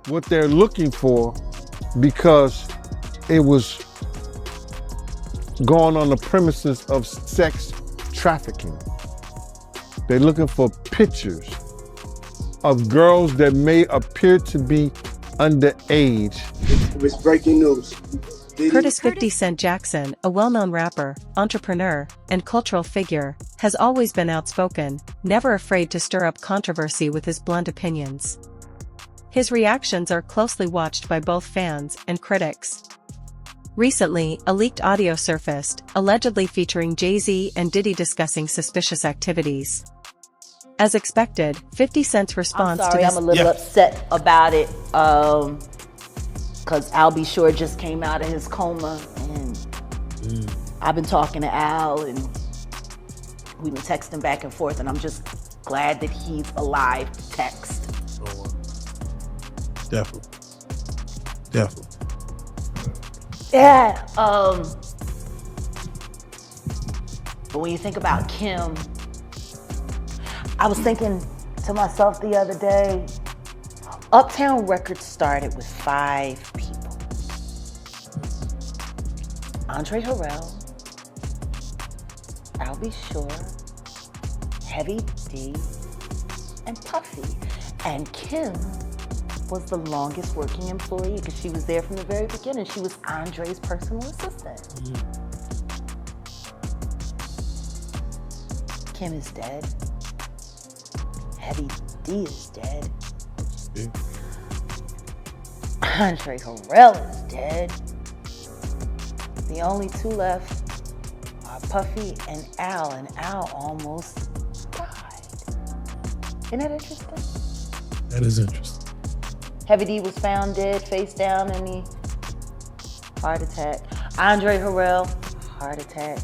what they're looking for because it was going on the premises of sex trafficking. They're looking for pictures of girls that may appear to be underage. It was breaking news. Curtis 50 Cent Jackson, a well-known rapper, entrepreneur, and cultural figure, has always been outspoken, never afraid to stir up controversy with his blunt opinions. His reactions are closely watched by both fans and critics. Recently, a leaked audio surfaced, allegedly featuring Jay-Z and Diddy discussing suspicious activities. As expected, 50 Cent's response I'm sorry, to this— I'm a little upset about it, because Al B. Sure just came out of his coma, and I've been talking to Al, and we've been texting back and forth, and I'm just glad that he's alive to text. Oh, wow. Definitely. Definitely. Yeah, but when you think about Kim, I was thinking to myself the other day, Uptown Records started with 5 people. Andre Harrell, Al B. Sure, Heavy D, and Puffy. And Kim was the longest working employee because she was there from the very beginning. She was Andre's personal assistant. Kim is dead. Heavy D is dead. Yeah. Andre Harrell is dead. The only 2 left are Puffy and Al almost died. Isn't that interesting? That is interesting. Heavy D was found dead, face down in the heart attack. Andre Harrell, heart attack.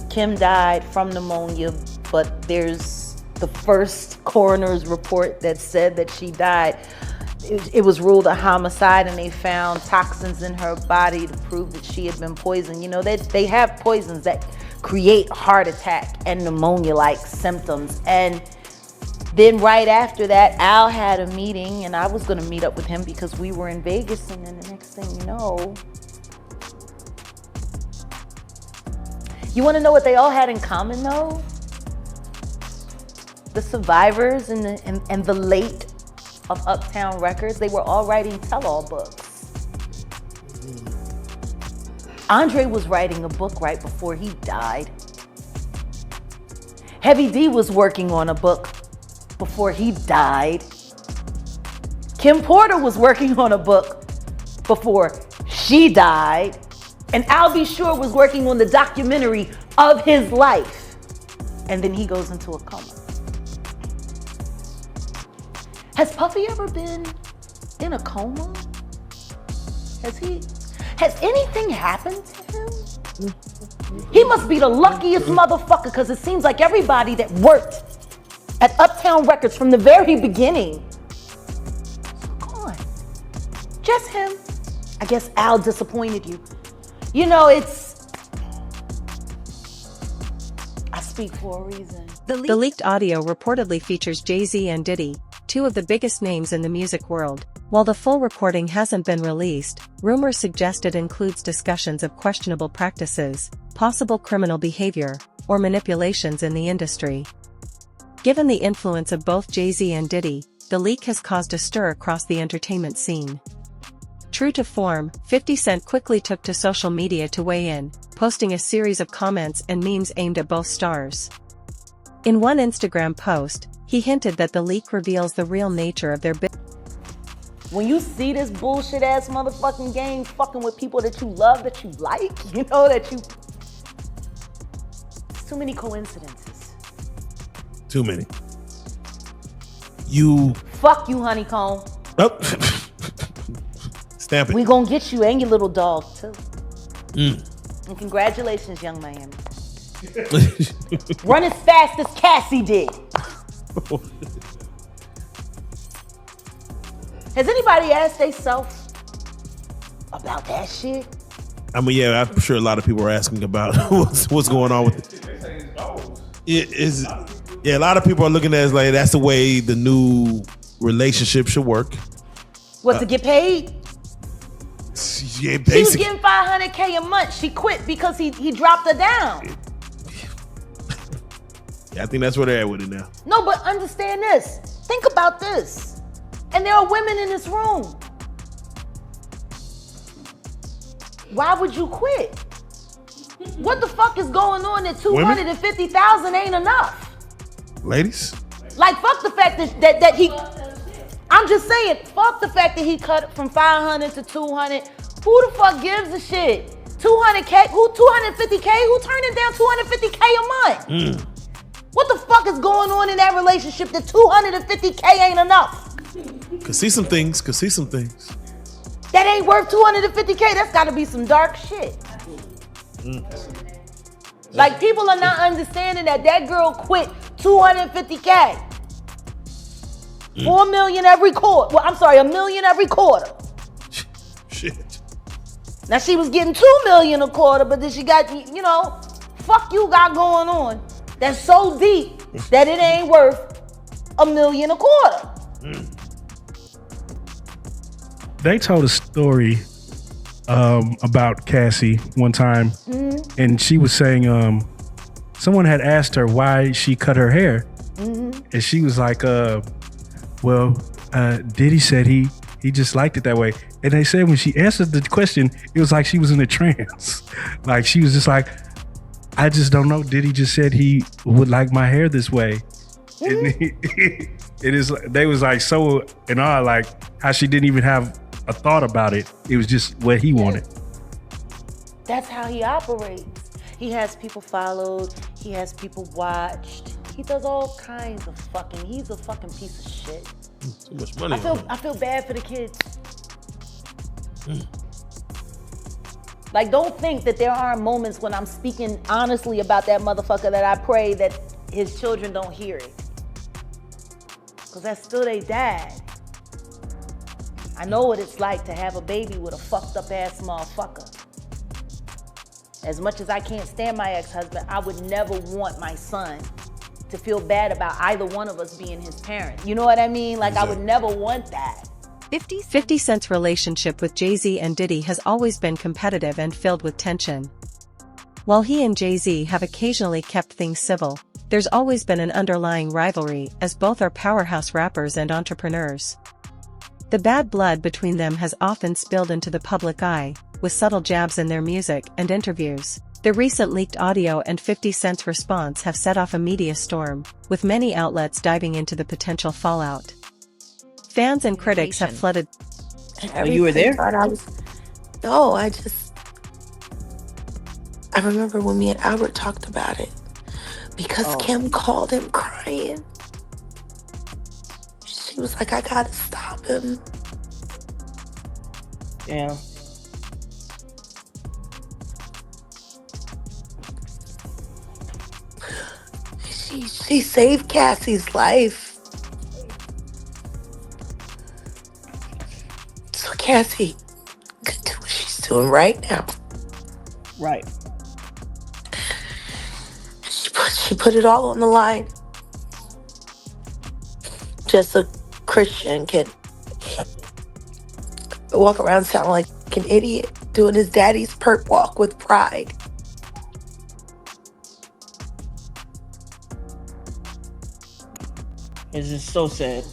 Kim died from pneumonia, but there's the first coroner's report that said that she died. It was ruled a homicide, and they found toxins in her body to prove that she had been poisoned. You know, they have poisons that create heart attack and pneumonia-like symptoms. And then right after that, Al had a meeting, and I was going to meet up with him because we were in Vegas, and then the next thing you know, you want to know what they all had in common, though? The survivors and the late of Uptown Records, they were all writing tell-all books. Andre was writing a book right before he died. Heavy D was working on a book before he died. Kim Porter was working on a book before she died. And Al B. Sure was working on the documentary of his life. And then he goes into a coma. Has Puffy ever been in a coma? Has anything happened to him? He must be the luckiest motherfucker, because it seems like everybody that worked at Uptown Records from the very beginning is gone. Just him. I guess Al disappointed you. You know, I speak for a reason. The leaked audio reportedly features Jay-Z and Diddy, 2 of the biggest names in the music world. While the full recording hasn't been released, rumors suggest it includes discussions of questionable practices, possible criminal behavior, or manipulations in the industry. Given the influence of both Jay-Z and Diddy, the leak has caused a stir across the entertainment scene. True to form, 50 Cent quickly took to social media to weigh in, posting a series of comments and memes aimed at both stars. In one Instagram post, he hinted that the leak reveals the real nature of their business. When you see this bullshit ass motherfucking game fucking with people that you love, that you like, you know, it's too many coincidences. Too many. Fuck you, honeycomb. Oh. Stamp it. We gonna get you and your little dog, too. And congratulations, young Miami. Run as fast as Cassie did. Has anybody asked theyself about that shit? I mean, yeah, I'm sure a lot of people are asking about what's going on with it. Yeah, a lot of people are looking at it as like that's the way the new relationship should work. What, to get paid? Yeah, She was basically. getting $500K a month. She quit because he dropped her down. Yeah, I think that's where they're at with it now. No, but understand this. Think about this. And there are women in this room. Why would you quit? What the fuck is going on that 250,000 ain't enough? Ladies? Like, fuck the fact that he... I'm just saying, fuck the fact that he cut from 500 to 200. Who the fuck gives a shit? 200K? Who 250K? Who turning down 250K a month? What the fuck is going on in that relationship that 250K ain't enough? Could see some things. That ain't worth 250K. That's gotta be some dark shit. Like, people are not understanding that girl quit 250K. 4 million every quarter. Well, I'm sorry, $1 million every quarter. Shit. Now she was getting 2 million a quarter, but then she got, fuck you got going on. That's so deep that it ain't worth $1 million a quarter. They told a story about Cassie one time, and she was saying someone had asked her why she cut her hair, and she was like, Diddy said he just liked it that way. And they said when she answered the question, it was like she was in a trance. Like, she was just like, I just don't know. Diddy just said he would like my hair this way. And they was like so in awe, like how she didn't even have a thought about it. It was just what he wanted. That's how he operates. He has people followed. He has people watched. He does all kinds of fucking. He's a fucking piece of shit. Too much money. I feel bad for the kids. Like, don't think that there aren't moments when I'm speaking honestly about that motherfucker that I pray that his children don't hear it. Because that's still their dad. I know what it's like to have a baby with a fucked up ass motherfucker. As much as I can't stand my ex-husband, I would never want my son to feel bad about either one of us being his parent. You know what I mean? Like, exactly. I would never want that. 50 Cent's relationship with Jay-Z and Diddy has always been competitive and filled with tension. While he and Jay-Z have occasionally kept things civil, there's always been an underlying rivalry, as both are powerhouse rappers and entrepreneurs. The bad blood between them has often spilled into the public eye, with subtle jabs in their music and interviews. The recent leaked audio and 50 Cent's response have set off a media storm, with many outlets diving into the potential fallout. Fans and critics have flooded. Oh, you were there? No, I remember when me and Albert talked about it, because Kim called him crying. She was like, I gotta stop him. Yeah. She saved Cassie's life. So Cassie can do what she's doing right now. Right. She put it all on the line. Just a Christian can walk around sounding like an idiot, doing his daddy's perp walk with pride. It's just so sad.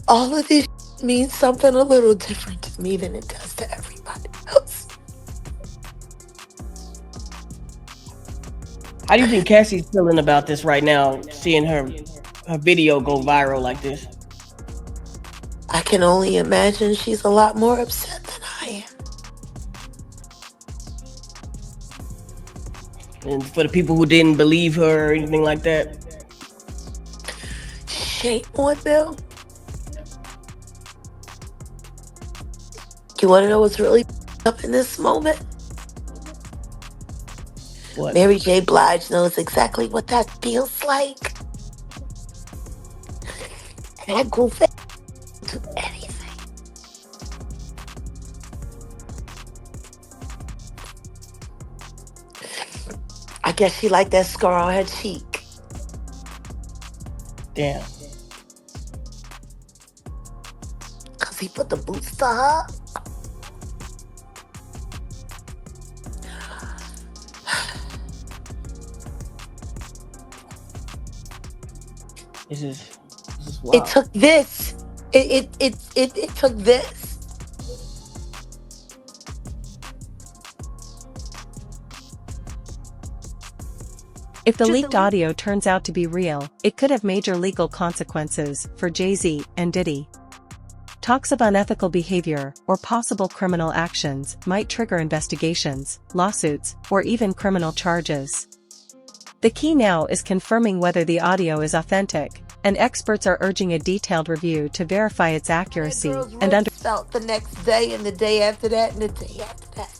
All of this means something a little different to me than it does to everybody else. How do you think Cassie's feeling about this right now, seeing her video go viral like this? I can only imagine she's a lot more upset than I am. And for the people who didn't believe her or anything like that? Shame on them. You want to know what's really up in this moment? What? Mary J. Blige knows exactly what that feels like. And that goof do anything. I guess she liked that scar on her cheek. Damn. because he put the boots to her. This is It wild. took this. It took this. If the leaked audio turns out to be real, it could have major legal consequences for Jay-Z and Diddy. Talks of unethical behavior or possible criminal actions might trigger investigations, lawsuits, or even criminal charges. The key now is confirming whether the audio is authentic, and experts are urging a detailed review to verify its accuracy and felt the next day and the day after that and the day after that.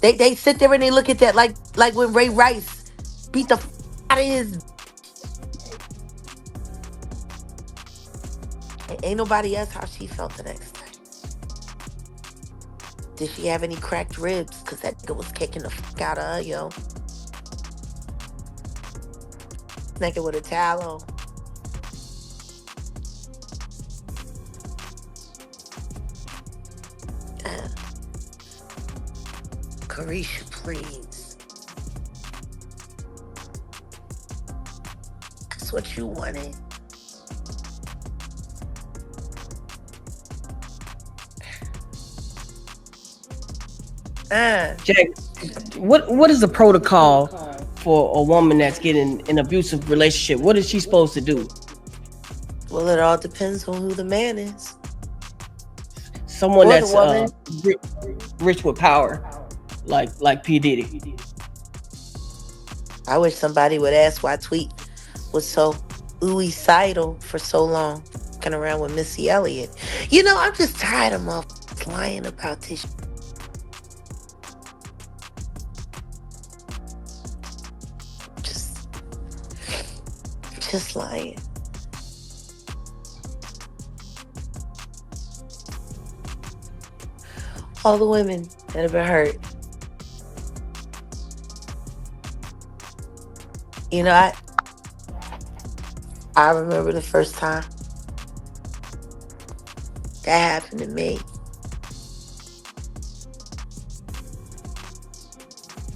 They sit there and they look at that like when Ray Rice beat the out of his. Ain't nobody else how she felt the next day. Did she have any cracked ribs? Cause that nigga was kicking the fuck out of her, yo. Naked with a towel on. Carisha, please. That's what you wanted. Jack, what is the protocol for a woman that's getting an abusive relationship? What is she supposed to do? Well, it all depends on who the man is. Someone Or that's the rich with power, like P. Diddy. I wish somebody would ask why Tweet was so suicidal for so long, fucking around with Missy Elliott. You know, I'm just tired of motherfuckers lying about this. Just lying. All the women that have been hurt. You know, I remember the first time that happened to me.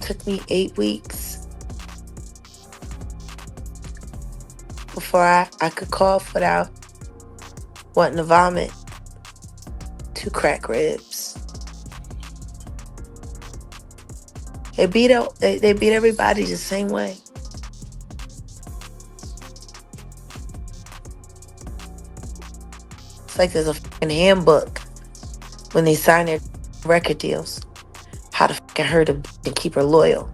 Took me 8 weeks before I could cough without wanting to vomit. 2 cracked ribs. They beat everybody the same way. It's like there's a fucking handbook when they sign their record deals. How to fucking hurt a bitch and keep her loyal.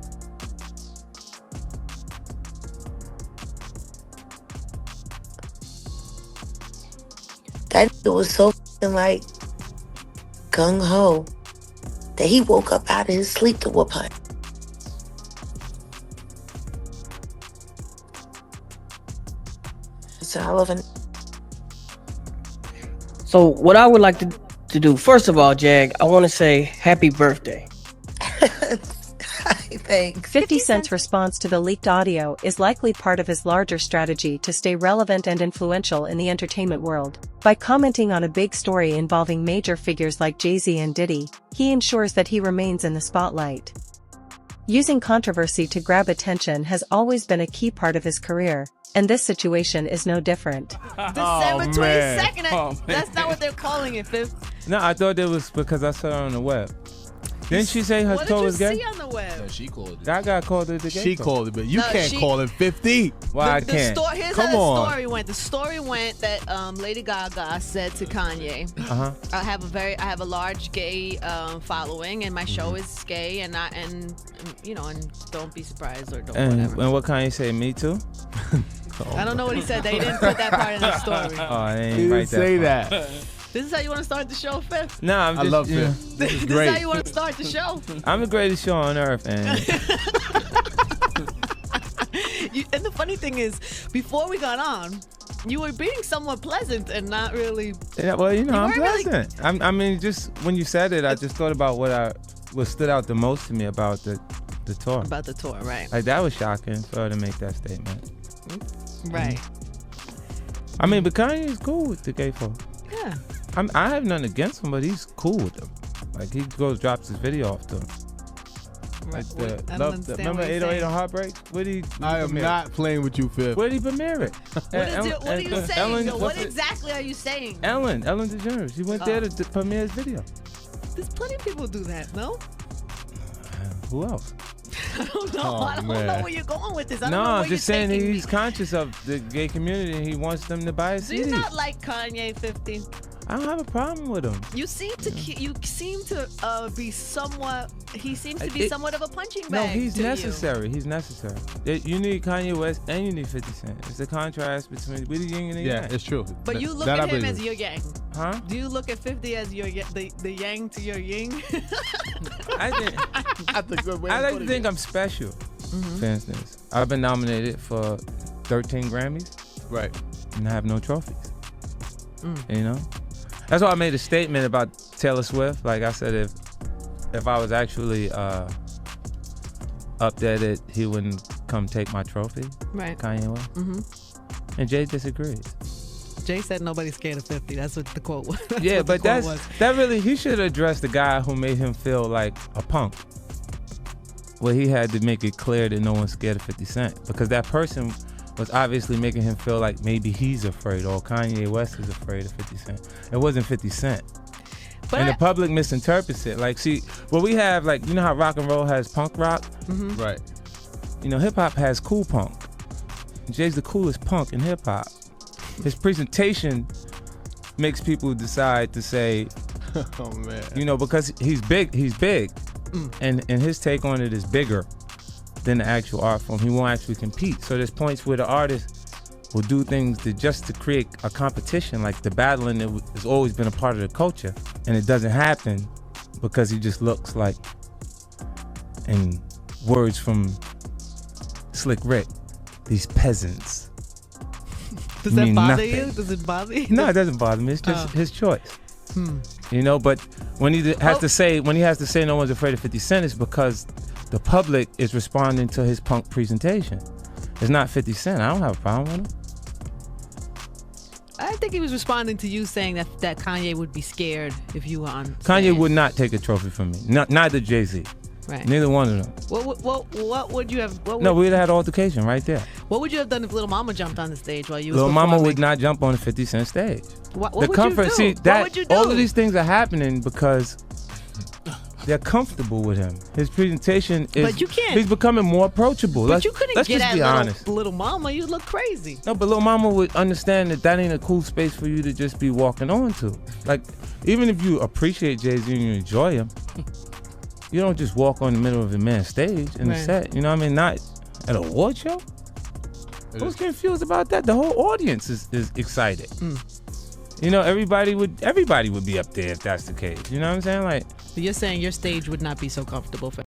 That nigga was so fucking like gung-ho that he woke up out of his sleep to whoop her. It's a hell of a... So what I would like to do, first of all, Jag, I want to say happy birthday. Thanks. 50 Cent's response to the leaked audio is likely part of his larger strategy to stay relevant and influential in the entertainment world. By commenting on a big story involving major figures like Jay-Z and Diddy, he ensures that he remains in the spotlight. Using controversy to grab attention has always been a key part of his career, and this situation is no different. December 22nd. That's not what they're calling it, Fifth. No, I thought it was because I saw it on the web. Didn't she say her toe was gay? What did you see on the web? No, she called it. That guy called it the gay She toe. called it, but you No, can't call it 50. Why I can't? Here's Come how the on. story went. The story went that Lady Gaga said to Kanye, I have a large gay following, and my show is gay, and don't be surprised or don't whatever. And what Kanye say? Me too? I don't know what he said. They didn't put that part in the story. Oh, they He ain't didn't write say that. that. This is how you want to start the show, Fifth? No, I'm just, I love you know, it. This is This is great. how you want to start the show? I'm the greatest show on earth, and And the funny thing is, before we got on, you were being somewhat pleasant and not really. yeah, well, you know, I'm weren't really- pleasant. I mean, just when you said it, I just thought about what stood out the most to me about the the tour. About the tour, right? Like that was shocking for her to make that statement. Right. I mean, but Kanye's cool with the gay folk. Yeah. I have nothing against him, but he's cool with them. Like he drops his video off to them. Like I don't understand remember what you're 808 saying. on Heartbreak? I am not playing with you, Fifth. Where'd he premiere it? What are you saying? Ellen, though? What exactly are you saying? Ellen DeGeneres. She went there to premiere his video. There's plenty of people who do that, no? Who else? I don't know. Oh, I don't know man. where you're going with this. I don't No, know where I'm just you're saying taking he's me. conscious of the gay community and he wants them to buy his Do you CDs. not like Kanye 50? I don't have a problem with him. You seem to be somewhat. He seems to be somewhat of a punching No, bag. he's to necessary. He's necessary. You need Kanye West and you need 50 Cent. It's the contrast between the yin and the yang. Yeah, it's true. But you look That I at him believe as in. your yang. Huh? Do you look at 50 as your the yang to your yin? I think That's a good way. I of like to putting think it. I'm special. For instance, I've been nominated for 13 Grammys Right. and I have no trophies. You know, that's why I made a statement about Taylor Swift. Like I said, if I was actually up there, that he wouldn't come take my trophy. Right. Kanye West. And Jay disagrees. Jay said nobody's scared of 50. That's what the quote was. Yeah, but that really, he should address the guy who made him feel like a punk. Well, he had to make it clear that no one's scared of 50 Cent because that person was obviously making him feel like maybe he's afraid or Kanye West is afraid of 50 Cent. It wasn't 50 Cent. But And the public misinterprets it. Like, see, well, we have, like, you know how rock and roll has punk rock? Right. You know, hip hop has cool punk. Jay's the coolest punk in hip hop. His presentation makes people decide to say, Oh man. you know, because he's big, and his take on it is bigger than the actual art form. He won't actually compete. So there's points where the artist will do things just to create a competition, like the battling that has always been a part of the culture, and it doesn't happen because he just looks like, in words from Slick Rick, these peasants. Does that mean bother nothing. you? Does it bother you? No, it doesn't bother me. It's just his choice. You know, but when he has to say no one's afraid of 50 Cent, it's because the public is responding to his punk presentation. It's not 50 Cent. I don't have a problem with him. I think he was responding to you saying that Kanye would be scared if you were on Kanye stage. would not take a trophy from me. Neither Jay-Z. Right. Neither one of them. What would you have? No, we'd have had altercation right there. What would you have done if Little Mama jumped on the stage while you were Lil Mama performing? would not jump on the 50 Cent stage. What The would comfort, you do? see, What that would you do? all of these things are happening because they're comfortable with him. His presentation is. But you can't- He's becoming more approachable. But you couldn't let's get just at be honest. little Mama. You look crazy. No, but Lil Mama would understand that ain't a cool space for you to just be walking on to. Like, even if you appreciate Jay-Z and you enjoy him, you don't just walk on the middle of a man's stage in the Right. set. You know what I mean? Not at an award show. Who's confused about that? The whole audience is excited. You know, everybody would be up there if that's the case. You know what I'm saying? Like, You're saying your stage would not be so comfortable for